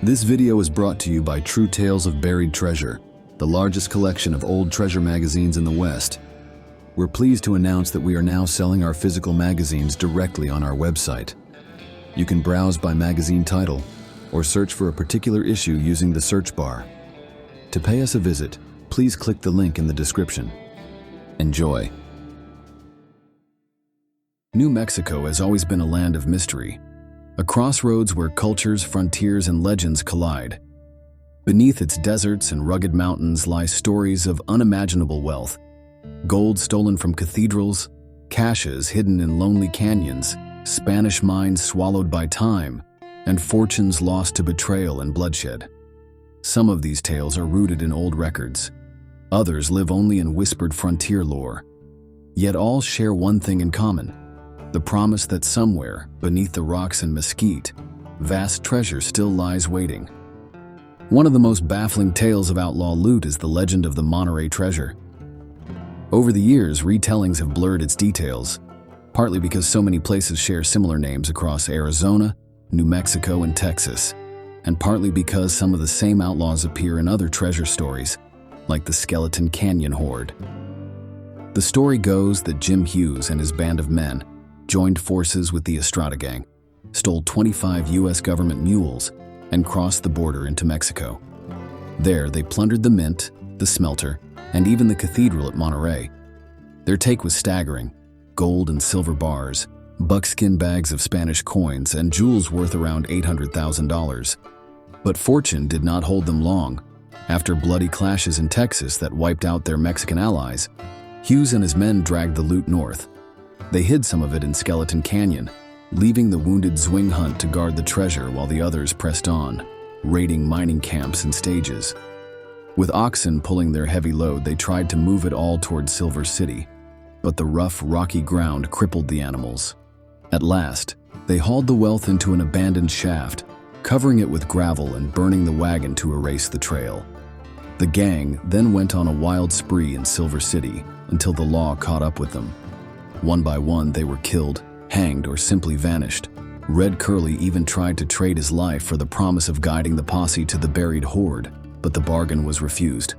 This video is brought to you by True Tales of Buried Treasure, the largest collection of old treasure magazines in the West. We're pleased to announce that we are now selling our physical magazines directly on our website. You can browse by magazine title or search for a particular issue using the search bar. To pay us a visit, please click the link in the description. Enjoy. New Mexico has always been a land of mystery, a crossroads where cultures, frontiers, and legends collide. Beneath its deserts and rugged mountains lie stories of unimaginable wealth: gold stolen from cathedrals, caches hidden in lonely canyons, Spanish mines swallowed by time, and fortunes lost to betrayal and bloodshed. Some of these tales are rooted in old records. Others live only in whispered frontier lore. Yet all share one thing in common: the promise that somewhere, beneath the rocks in Mesquite, vast treasure still lies waiting. One of the most baffling tales of outlaw loot is the legend of the Monterey treasure. Over the years, retellings have blurred its details, partly because so many places share similar names across Arizona, New Mexico, and Texas, and partly because some of the same outlaws appear in other treasure stories, like the Skeleton Canyon Hoard. The story goes that Jim Hughes and his band of men joined forces with the Estrada gang, stole 25 U.S. government mules, and crossed the border into Mexico. There, they plundered the mint, the smelter, and even the cathedral at Monterey. Their take was staggering: gold and silver bars, buckskin bags of Spanish coins, and jewels worth around $800,000. But fortune did not hold them long. After bloody clashes in Texas that wiped out their Mexican allies, Hughes and his men dragged the loot north. They hid some of it in Skeleton Canyon, leaving the wounded Zwing Hunt to guard the treasure while the others pressed on, raiding mining camps and stages. With oxen pulling their heavy load, they tried to move it all toward Silver City, but the rough, rocky ground crippled the animals. At last, they hauled the wealth into an abandoned shaft, covering it with gravel and burning the wagon to erase the trail. The gang then went on a wild spree in Silver City until the law caught up with them. One by one, they were killed, hanged, or simply vanished. Red Curly even tried to trade his life for the promise of guiding the posse to the buried hoard, but the bargain was refused.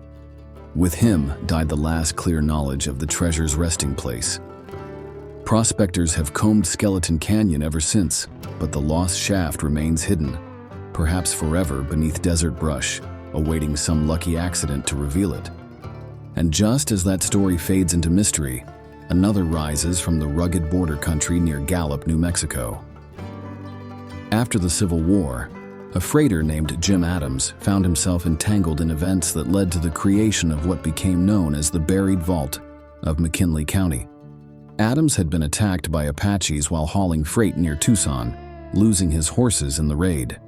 With him died the last clear knowledge of the treasure's resting place. Prospectors have combed Skeleton Canyon ever since, but the lost shaft remains hidden, perhaps forever beneath desert brush, awaiting some lucky accident to reveal it. And just as that story fades into mystery, another rises from the rugged border country near Gallup, New Mexico. After the Civil War, a freighter named Jim Adams found himself entangled in events that led to the creation of what became known as the Buried Vault of McKinley County. Adams had been attacked by Apaches while hauling freight near Tucson, losing his horses in the raid.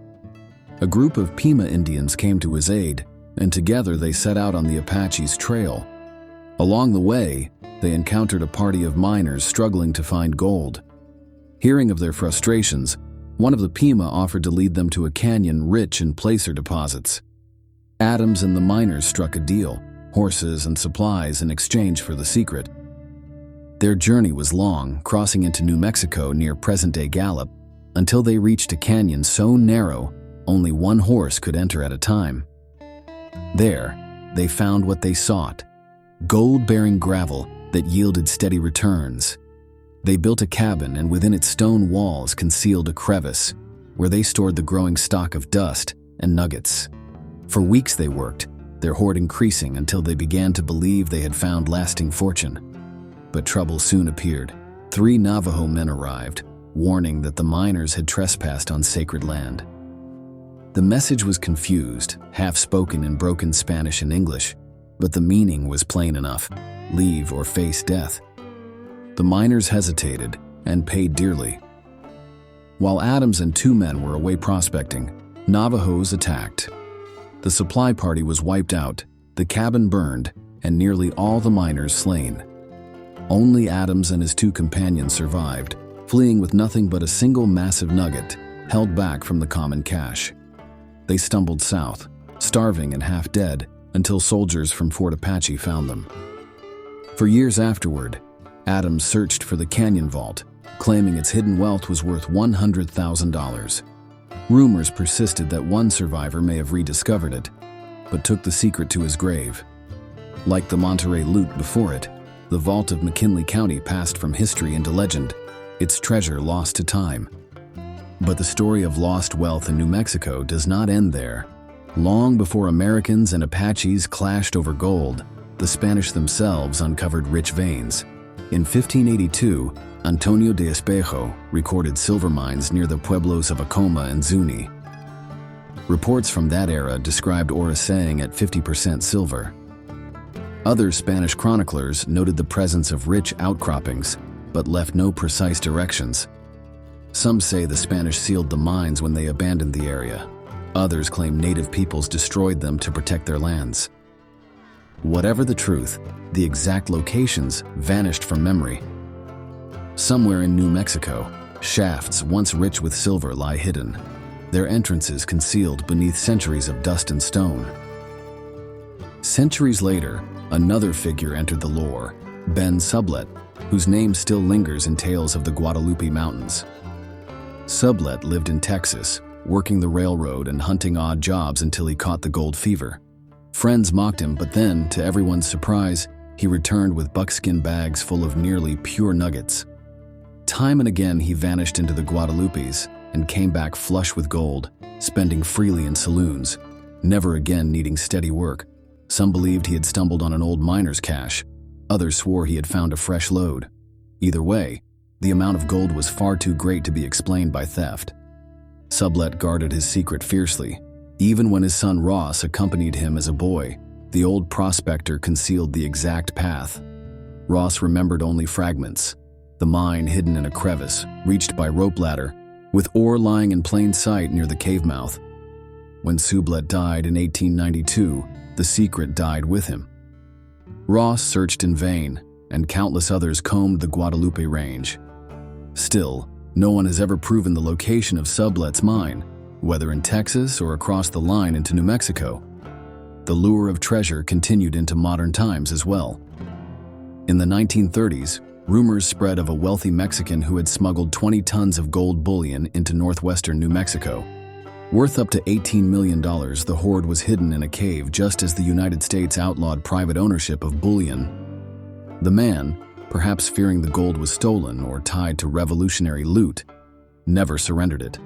A group of Pima Indians came to his aid, and together they set out on the Apaches' trail. Along the way, they encountered a party of miners struggling to find gold. Hearing of their frustrations, one of the Pima offered to lead them to a canyon rich in placer deposits. Adams and the miners struck a deal: horses and supplies in exchange for the secret. Their journey was long, crossing into New Mexico near present-day Gallup, until they reached a canyon so narrow only one horse could enter at a time. There, they found what they sought: gold-bearing gravel that yielded steady returns. They built a cabin, and within its stone walls concealed a crevice where they stored the growing stock of dust and nuggets. For weeks they worked, their hoard increasing until they began to believe they had found lasting fortune. But trouble soon appeared. 3 Navajo men arrived, warning that the miners had trespassed on sacred land. The message was confused, half spoken in broken Spanish and English, but the meaning was plain enough: leave or face death. The miners hesitated and paid dearly. While Adams and 2 men were away prospecting, Navajos attacked. The supply party was wiped out, the cabin burned, and nearly all the miners slain. Only Adams and his 2 companions survived, fleeing with nothing but a single massive nugget held back from the common cache. They stumbled south, starving and half dead, until soldiers from Fort Apache found them. For years afterward, Adams searched for the canyon vault, claiming its hidden wealth was worth $100,000. Rumors persisted that one survivor may have rediscovered it, but took the secret to his grave. Like the Monterey loot before it, the vault of McKinley County passed from history into legend, its treasure lost to time. But the story of lost wealth in New Mexico does not end there. Long before Americans and Apaches clashed over gold, the Spanish themselves uncovered rich veins. In 1582, Antonio de Espejo recorded silver mines near the pueblos of Acoma and Zuni. Reports from that era described ore saying at 50% silver. Other Spanish chroniclers noted the presence of rich outcroppings, but left no precise directions. Some say the Spanish sealed the mines when they abandoned the area. Others claim native peoples destroyed them to protect their lands. Whatever the truth, the exact locations vanished from memory. Somewhere in New Mexico, shafts once rich with silver lie hidden, their entrances concealed beneath centuries of dust and stone. Centuries later, another figure entered the lore, Ben Sublet, whose name still lingers in tales of the Guadalupe Mountains. Sublet lived in Texas, working the railroad and hunting odd jobs until he caught the gold fever. Friends mocked him, but then, to everyone's surprise, he returned with buckskin bags full of nearly pure nuggets. Time and again he vanished into the Guadalupes and came back flush with gold, spending freely in saloons, never again needing steady work. Some believed he had stumbled on an old miner's cache. Others swore he had found a fresh lode. Either way, the amount of gold was far too great to be explained by theft. Sublet guarded his secret fiercely. Even when his son Ross accompanied him as a boy, the old prospector concealed the exact path. Ross remembered only fragments. The mine hidden in a crevice, reached by rope ladder, with ore lying in plain sight near the cave mouth. When Sublet died in 1892, the secret died with him. Ross searched in vain, and countless others combed the Guadalupe Range. Still, no one has ever proven the location of Sublet's mine, whether in Texas or across the line into New Mexico. The lure of treasure continued into modern times as well. In the 1930s, rumors spread of a wealthy Mexican who had smuggled 20 tons of gold bullion into northwestern New Mexico. Worth up to $18 million, the hoard was hidden in a cave just as the United States outlawed private ownership of bullion. The man, perhaps fearing the gold was stolen or tied to revolutionary loot, never surrendered it.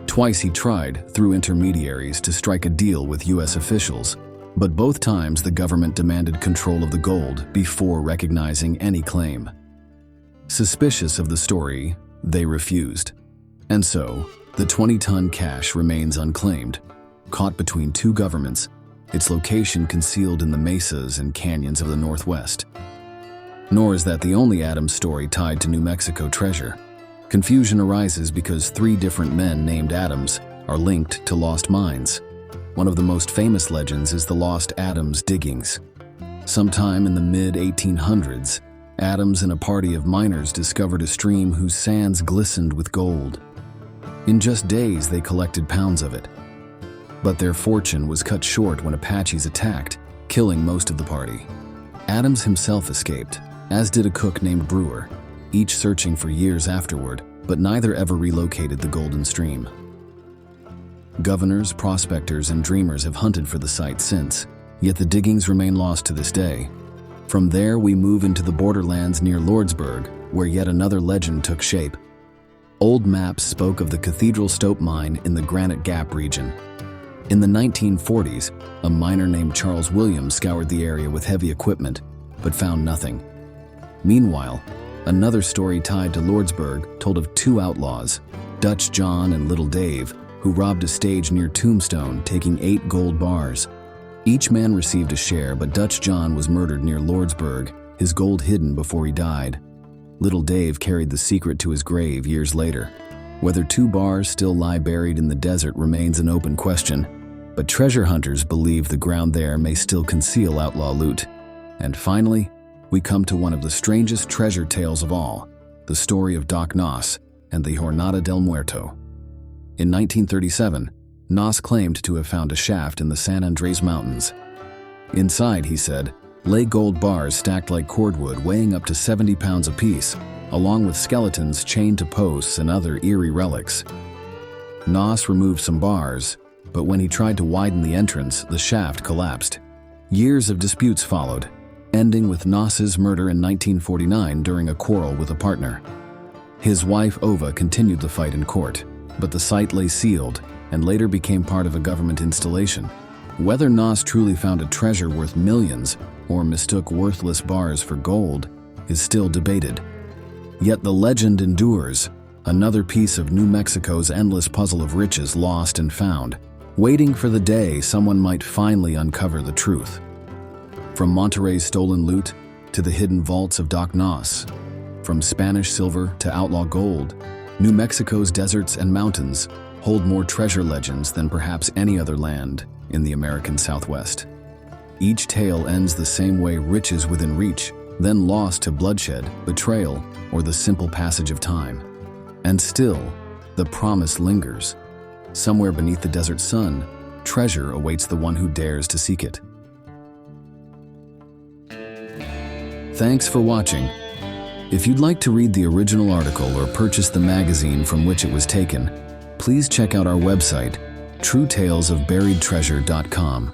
Twice he tried, through intermediaries, to strike a deal with U.S. officials, but both times the government demanded control of the gold before recognizing any claim. Suspicious of the story, they refused. And so, the 20-ton cache remains unclaimed, caught between two governments, its location concealed in the mesas and canyons of the Northwest. Nor is that the only Adams story tied to New Mexico treasure. Confusion arises because 3 different men named Adams are linked to lost mines. One of the most famous legends is the Lost Adams diggings. Sometime in the mid-1800s, Adams and a party of miners discovered a stream whose sands glistened with gold. In just days, they collected pounds of it. But their fortune was cut short when Apaches attacked, killing most of the party. Adams himself escaped, as did a cook named Brewer, each searching for years afterward, but neither ever relocated the golden stream. Governors, prospectors, and dreamers have hunted for the site since, yet the diggings remain lost to this day. From there, we move into the borderlands near Lordsburg, where yet another legend took shape. Old maps spoke of the Cathedral Stope mine in the Granite Gap region. In the 1940s, a miner named Charles Williams scoured the area with heavy equipment, but found nothing. Meanwhile, another story tied to Lordsburg told of 2 outlaws, Dutch John and Little Dave, who robbed a stage near Tombstone, taking 8 gold bars. Each man received a share, but Dutch John was murdered near Lordsburg, his gold hidden before he died. Little Dave carried the secret to his grave years later. Whether 2 bars still lie buried in the desert remains an open question, but treasure hunters believe the ground there may still conceal outlaw loot. And finally, we come to one of the strangest treasure tales of all, the story of Doc Nos and the Jornada del Muerto. In 1937, Nos claimed to have found a shaft in the San Andres Mountains. Inside, he said, lay gold bars stacked like cordwood weighing up to 70 pounds apiece, along with skeletons chained to posts and other eerie relics. Nos removed some bars, but when he tried to widen the entrance, the shaft collapsed. Years of disputes followed, ending with Nos's murder in 1949 during a quarrel with a partner. His wife Ova continued the fight in court, but the site lay sealed and later became part of a government installation. Whether Nos truly found a treasure worth millions or mistook worthless bars for gold is still debated. Yet the legend endures, another piece of New Mexico's endless puzzle of riches lost and found, waiting for the day someone might finally uncover the truth. From Monterey's stolen loot to the hidden vaults of Doc Nos, from Spanish silver to outlaw gold, New Mexico's deserts and mountains hold more treasure legends than perhaps any other land in the American Southwest. Each tale ends the same way: riches within reach, then lost to bloodshed, betrayal, or the simple passage of time. And still, the promise lingers. Somewhere beneath the desert sun, treasure awaits the one who dares to seek it. Thanks for watching. If you'd like to read the original article or purchase the magazine from which it was taken, please check out our website, truetalesofburiedtreasure.com.